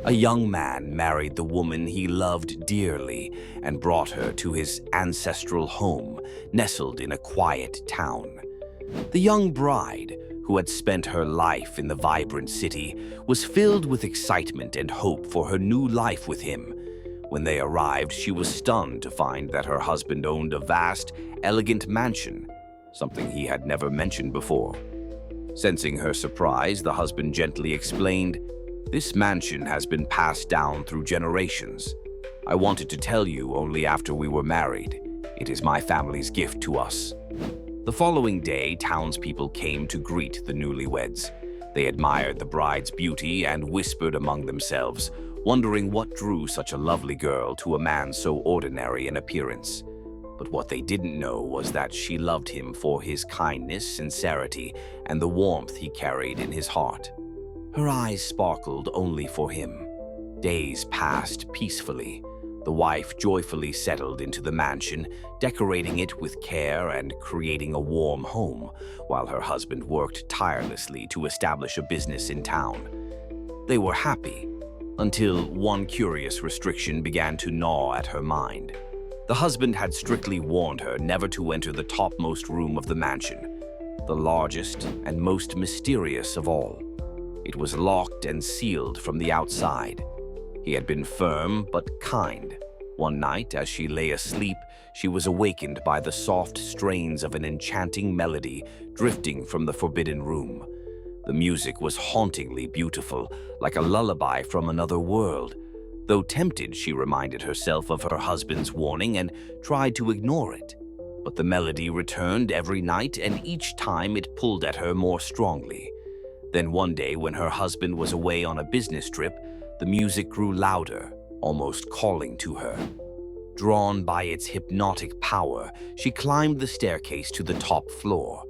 A young man married the woman he loved dearly and brought her to his ancestral home, nestled in a quiet town. The young bride, who had spent her life in the vibrant city, was filled with excitement and hope for her new life with him. When they arrived, she was stunned to find that her husband owned a vast, elegant mansion, something he had never mentioned before. Sensing her surprise, the husband gently explained, "This mansion has been passed down through generations. I wanted to tell you only after we were married. It is my family's gift to us." The following day, townspeople came to greet the newlyweds. They admired the bride's beauty and whispered among themselves, wondering what drew such a lovely girl to a man so ordinary in appearance. But what they didn't know was that she loved him for his kindness, sincerity, and the warmth he carried in his heart. Her eyes sparkled only for him. Days passed peacefully. The wife joyfully settled into the mansion, decorating it with care and creating a warm home, while her husband worked tirelessly to establish a business in town. They were happy, until one curious restriction began to gnaw at her mind. The husband had strictly warned her never to enter the topmost room of the mansion, the largest and most mysterious of all. It was locked and sealed from the outside. He had been firm but kind. One night, as she lay asleep, she was awakened by the soft strains of an enchanting melody drifting from the forbidden room. The music was hauntingly beautiful, like a lullaby from another world. Though tempted, she reminded herself of her husband's warning and tried to ignore it. But the melody returned every night, and each time it pulled at her more strongly. Then one day, when her husband was away on a business trip, the music grew louder, almost calling to her. Drawn by its hypnotic power, she climbed the staircase to the top floor.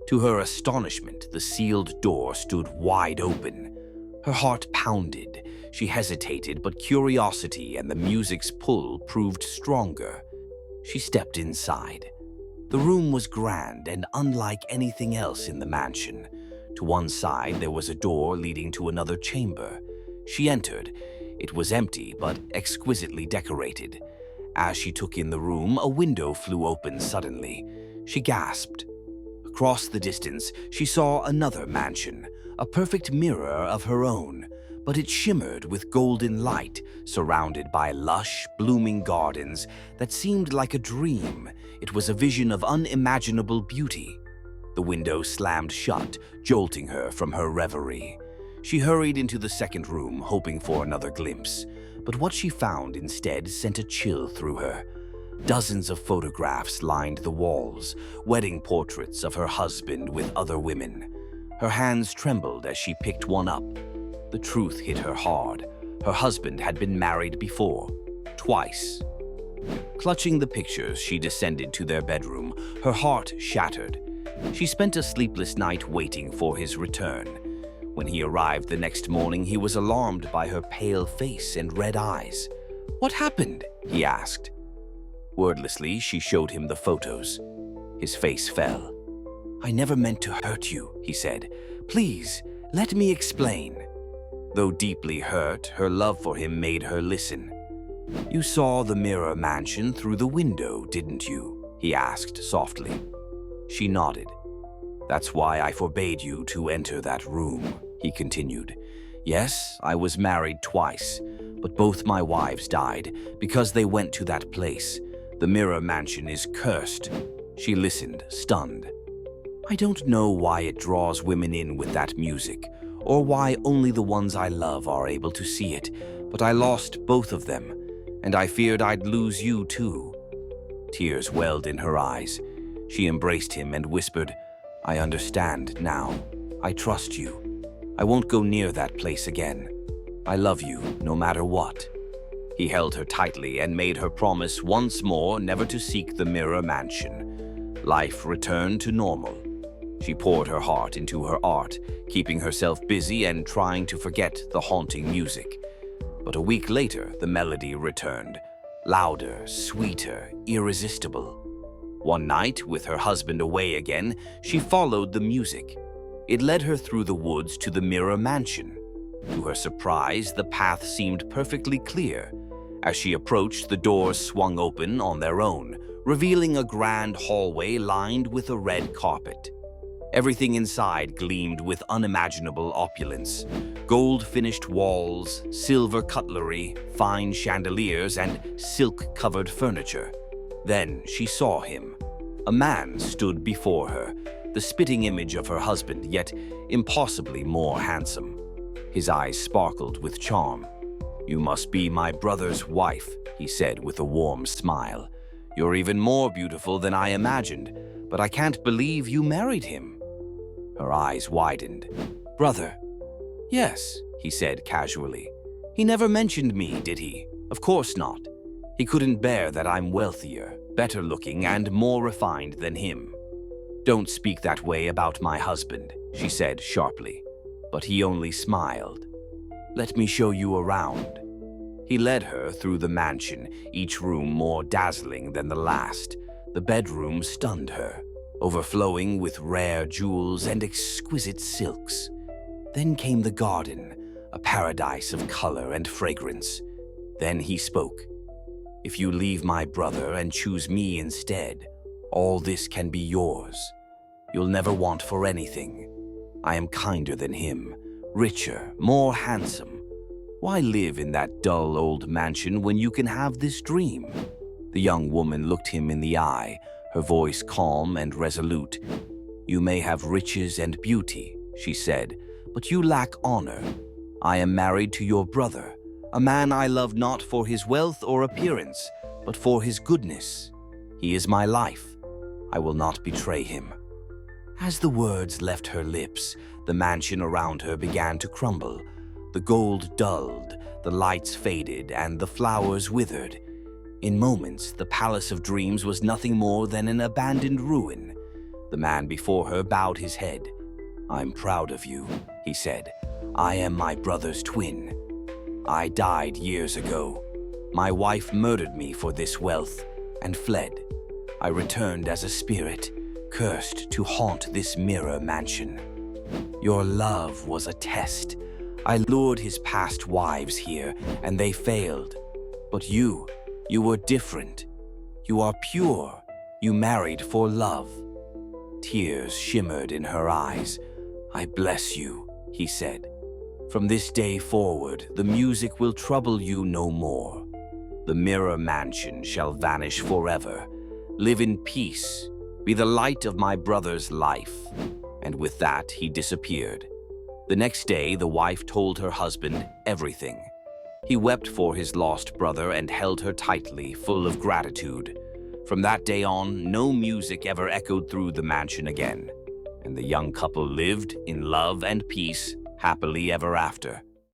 To her astonishment, the sealed door stood wide open. Her heart pounded. She hesitated, but curiosity and the music's pull proved stronger. She stepped inside. The room was grand and unlike anything else in the mansion. To one side, there was a door leading to another chamber. She entered. It was empty, but exquisitely decorated. As she took in the room, a window flew open suddenly. She gasped. Across the distance, she saw another mansion, a perfect mirror of her own, but it shimmered with golden light, surrounded by lush, blooming gardens that seemed like a dream. It was a vision of unimaginable beauty. The window slammed shut, jolting her from her reverie. She hurried into the second room, hoping for another glimpse, but what she found instead sent a chill through her. Dozens of photographs lined the walls, wedding portraits of her husband with other women. Her hands trembled as she picked one up. The truth hit her hard. Her husband had been married before, twice. Clutching the pictures, she descended to their bedroom, her heart shattered. She spent a sleepless night waiting for his return. When he arrived the next morning, he was alarmed by her pale face and red eyes. "What happened?" he asked. Wordlessly, she showed him the photos. His face fell. "I never meant to hurt you," he said. "Please, let me explain." Though deeply hurt, her love for him made her listen. "You saw the mirror mansion through the window, didn't you?" he asked softly. She nodded. "That's why I forbade you to enter that room," he continued. "Yes, I was married twice, but both my wives died because they went to that place. The mirror mansion is cursed." She listened, stunned. "I don't know why it draws women in with that music, or why only the ones I love are able to see it, but I lost both of them, and I feared I'd lose you too." Tears welled in her eyes. She embraced him and whispered, "I understand now. I trust you. I won't go near that place again. I love you no matter what." He held her tightly and made her promise once more never to seek the mirror mansion. Life returned to normal. She poured her heart into her art, keeping herself busy and trying to forget the haunting music. But a week later, the melody returned, louder, sweeter, irresistible. One night, with her husband away again, she followed the music. It led her through the woods to the mirror mansion. To her surprise, the path seemed perfectly clear. As she approached, the doors swung open on their own, revealing a grand hallway lined with a red carpet. Everything inside gleamed with unimaginable opulence. Gold-finished walls, silver cutlery, fine chandeliers, and silk-covered furniture. Then she saw him. A man stood before her, the spitting image of her husband, yet impossibly more handsome. His eyes sparkled with charm. "You must be my brother's wife," he said with a warm smile. "You're even more beautiful than I imagined, but I can't believe you married him." Her eyes widened. "Brother?" "Yes," he said casually. "He never mentioned me, did he? Of course not. He couldn't bear that I'm wealthier, better looking, and more refined than him." "Don't speak that way about my husband," she said sharply. But he only smiled. "Let me show you around." He led her through the mansion, each room more dazzling than the last. The bedroom stunned her, overflowing with rare jewels and exquisite silks. Then came the garden, a paradise of color and fragrance. Then he spoke. "If you leave my brother and choose me instead, all this can be yours. You'll never want for anything. I am kinder than him, richer, more handsome. Why live in that dull old mansion when you can have this dream?" The young woman looked him in the eye, her voice calm and resolute. "You may have riches and beauty," she said, "but you lack honor. I am married to your brother, a man I love not for his wealth or appearance, but for his goodness. He is my life. I will not betray him." As the words left her lips, the mansion around her began to crumble. The gold dulled, the lights faded, and the flowers withered. In moments, the palace of dreams was nothing more than an abandoned ruin. The man before her bowed his head. "I'm proud of you," he said. "I am my brother's twin. I died years ago. My wife murdered me for this wealth and fled. I returned as a spirit, cursed to haunt this mirror mansion. Your love was a test. I lured his past wives here, and they failed. But you were different. You are pure. You married for love." Tears shimmered in her eyes. "I bless you," he said. "From this day forward, the music will trouble you no more. The mirror mansion shall vanish forever. Live in peace. Be the light of my brother's life." And with that, he disappeared. The next day, the wife told her husband everything. He wept for his lost brother and held her tightly, full of gratitude. From that day on, no music ever echoed through the mansion again, and the young couple lived in love and peace, happily ever after.